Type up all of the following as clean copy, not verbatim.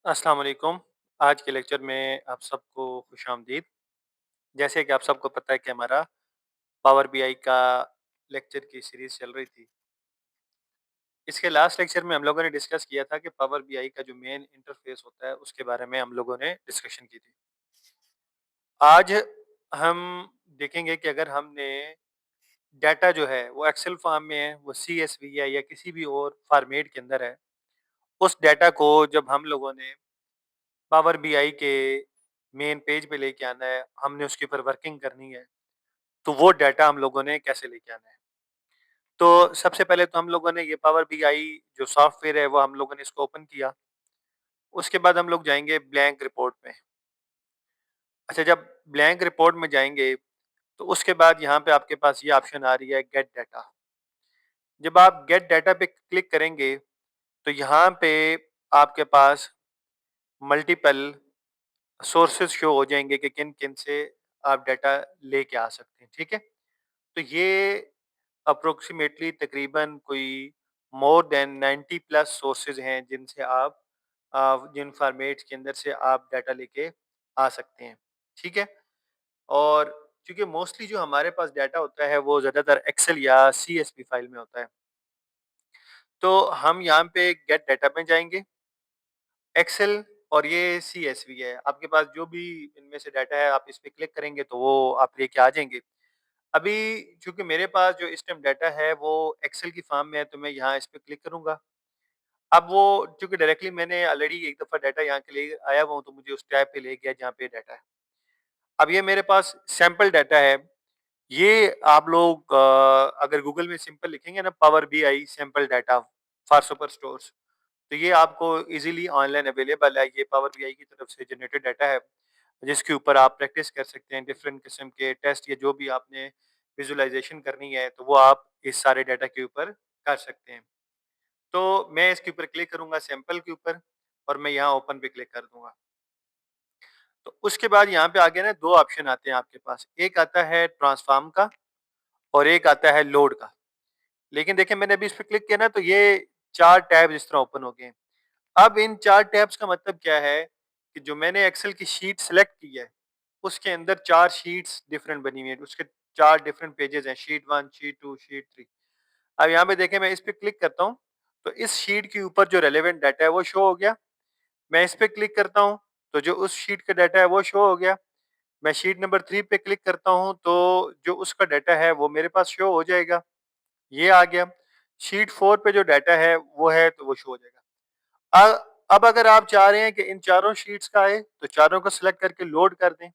अस्सलाम वालेकुम। आज के लेक्चर में आप सबको खुशामदीद। जैसे कि आप सबको पता है कि हमारा पावर बीआई का लेक्चर की सीरीज़ चल रही थी। इसके लास्ट लेक्चर में हम लोगों ने डिस्कस किया था कि पावर बीआई का जो मेन इंटरफ़ेस होता है, उसके बारे में हम लोगों ने डिस्कशन की थी। आज हम देखेंगे कि अगर हमने डाटा जो है, वो एक्सेल फ़ॉर्म में है, वो सीएसवी है या किसी भी और फ़ॉर्मेट के अंदर है, उस डाटा को जब हम लोगों ने पावर बीआई के मेन पेज पे लेके आना है, हमने उसके ऊपर वर्किंग करनी है, तो वो डाटा हम लोगों ने कैसे लेके आना है? तो सबसे पहले तो हम लोगों ने ये पावर बीआई जो सॉफ्टवेयर है, वो हम लोगों ने इसको ओपन किया। उसके बाद हम लोग जाएँगे ब्लैंक रिपोर्ट में। अच्छा, जब ब्लैंक रिपोर्ट में जाएँगे, तो उसके बाद यहाँ पे आपके पास ये ऑप्शन आ रही है गेट डाटा। जब आप गेट डाटा पे क्लिक करेंगे, तो यहाँ पे आपके पास मल्टीपल सोर्सेज़ शो हो जाएँगे कि किन-किन से आप डाटा लेके आ सकते हैं, ठीक है? तो ये अप्रोक्सिमेटली तकरीबन कोई मोर देन 90 प्लस सोर्सेज़ हैं जिनसे आप जिन फॉर्मेट्स के अंदर से आप डाटा लेके आ सकते हैं, ठीक है? और चूँकि मोस्टली जो हमारे पास डाटा होता है वो ज़्यादातर एक्सेल या सीएसवी फाइल में होता है। तो हम यहाँ पे गेट डाटा में जाएँगे, एक्सेल और ये सीएसवी है। आपके पास जो भी इनमें से डाटा है आप इस पे क्लिक करेंगे तो वो आप लेके आ जाएँगे। अभी चूँकि मेरे पास जो इस टाइम डाटा है वो एक्सेल की फ़ॉर्म में है तो मैं यहाँ इस पे क्लिक करूँगा। अब वो चूँकि डायरेक्टली मैंने ऑलरेडी एक दफ़ा डाटा यहाँ के लिए आया हुआ हूँ तो मुझे उस टैब पे ले गया जहाँ पे डाटा है। अब ये मेरे पास सैंपल डाटा है। ये आप लोग अगर गूगल में सिंपल लिखेंगे ना power BI sample data for super stores तो ये आपको इज़िली ऑनलाइन अवेलेबल है। ये पावर बीआई की तरफ से जनरेटेड डाटा है, जिसके ऊपर आप प्रैक्टिस कर सकते हैं, डिफरेंट किस्म के टेस्ट या जो भी आपने विजुअलाइज़ेशन करनी है, तो वो आप इस सारे डाटा के ऊपर कर सकते हैं। तो मैं इसके ऊपर क्लिक करूँगा सैंपल के ऊपर और मैं यहाँ ओपन पे क्लिक कर दूँगा। तो उसके बाद यहाँ पे आगे ना 2 ऑप्शन आते हैं आपके पास, एक आता है ट्रांसफॉर्म का और एक आता है लोड का। लेकिन देखिए मैंने अभी इस पे क्लिक किया ना तो ये 4 टैब इस तरह ओपन हो गए हैं। अब इन 4 टैब्स का मतलब क्या है कि जो मैंने एक्सेल की शीट सेलेक्ट की है, उसके अंदर 4 शीट्स डिफरेंट बनी हुई हैं। उसके 4 डिफरेंट पेजेज़ हैं, शीट 1, शीट 2, शीट 3। अब यहाँ पे देखें मैं इस पे क्लिक करता हूँ, तो इस शीट के ऊपर जो रेलेवेंट डाटा है वो शो हो गया। मैं इस पे क्लिक करता हूँ, तो जो उस शीट का डाटा है वो शो हो गया। मैं शीट नंबर 3 पे क्लिक करता हूँ, तो जो उसका डाटा है वो मेरे पास शो हो जाएगा। ये आ गया। शीट 4 पे जो डाटा है वो है तो वो शो हो जाएगा। अब अगर आप चाह रहे हैं कि इन चारों शीट्स का आए, तो चारों को सिलेक्ट करके लोड कर दें,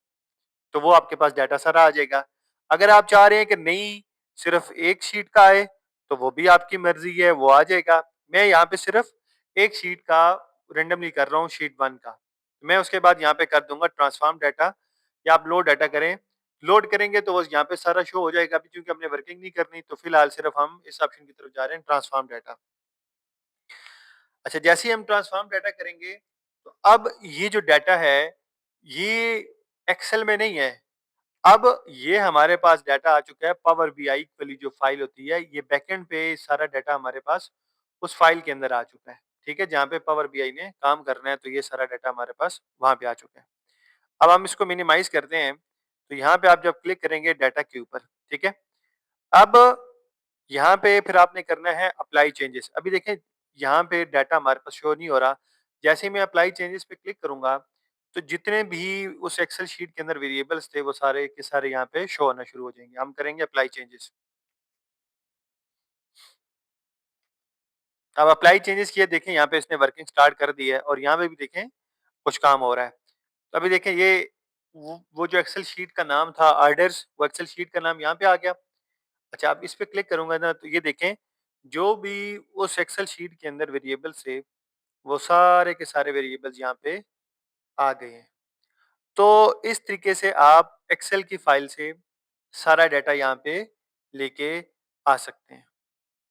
तो वो आपके पास डाटा सारा आ जाएगा। अगर आप चाह रहे हैं कि नहीं, सिर्फ़ एक शीट का आए, तो वो भी आपकी मर्ज़ी है, वो आ जाएगा। मैं यहाँ पे सिर्फ़ एक शीट का रैंडमली कर रहा हूँ, शीट 1 का। मैं उसके बाद यहाँ पे कर दूँगा ट्रांसफ़ॉर्म डाटा या आप लोड डाटा करें। लोड करेंगे तो वो यहाँ पे सारा शो हो जाएगा। अभी चूँकि हमने वर्किंग नहीं करनी, तो फिलहाल सिर्फ़ हम इस ऑप्शन की तरफ जा रहे हैं ट्रांसफ़ॉर्म डाटा। अच्छा, जैसे ही हम ट्रांसफॉर्म डाटा करेंगे, तो अब ये जो डाटा है, ये एक्सेल में नहीं है। अब ये हमारे पास डाटा आ चुका है पावर बीआई वाली जो फ़ाइल होती है, ये बैकएंड पे सारा डाटा हमारे पास उस फ़ाइल के अंदर आ चुका है। ठीक है? जहाँ पे पावर बीआई ने काम करना है, तो ये सारा डाटा हमारे पास वहाँ पे आ चुका है। अब हम इसको मिनिमाइज़ करते हैं, तो यहाँ पे आप जब क्लिक करेंगे डाटा के ऊपर, ठीक है? अब यहाँ पे फिर आपने करना है अप्लाई चेंजेस। अभी देखें यहाँ पे डाटा हमारे पास शो नहीं हो रहा। जैसे ही मैं अप्लाई चेंजेस पे क्लिक करूँगा, तो जितने भी उस एक्सेल शीट के अंदर वेरिएबल्स थे वो सारे के सारे यहाँ पे शो होना शुरू हो जाएँगे। हम करेंगे अप्लाई चेंजेस। अब अप्लाई चेंजेस किए, देखें यहाँ पे इसने वर्किंग स्टार्ट कर दी है और यहाँ पे भी देखें कुछ काम हो रहा है। तो अभी देखें ये वो जो एक्सेल शीट का नाम था ऑर्डर्स, वो एक्सेल शीट का नाम यहाँ पे आ गया। अच्छा, अब इस पे क्लिक करूँगा ना तो ये देखें, जो भी उस एक्सेल शीट के अंदर वेरिएबल्स थे, वो सारे के सारे वेरिएबल्स यहाँ पे आ गए हैं। तो इस तरीके से आप एक्सेल की फाइल से सारा डाटा यहाँ पे लेके आ सकते हैं।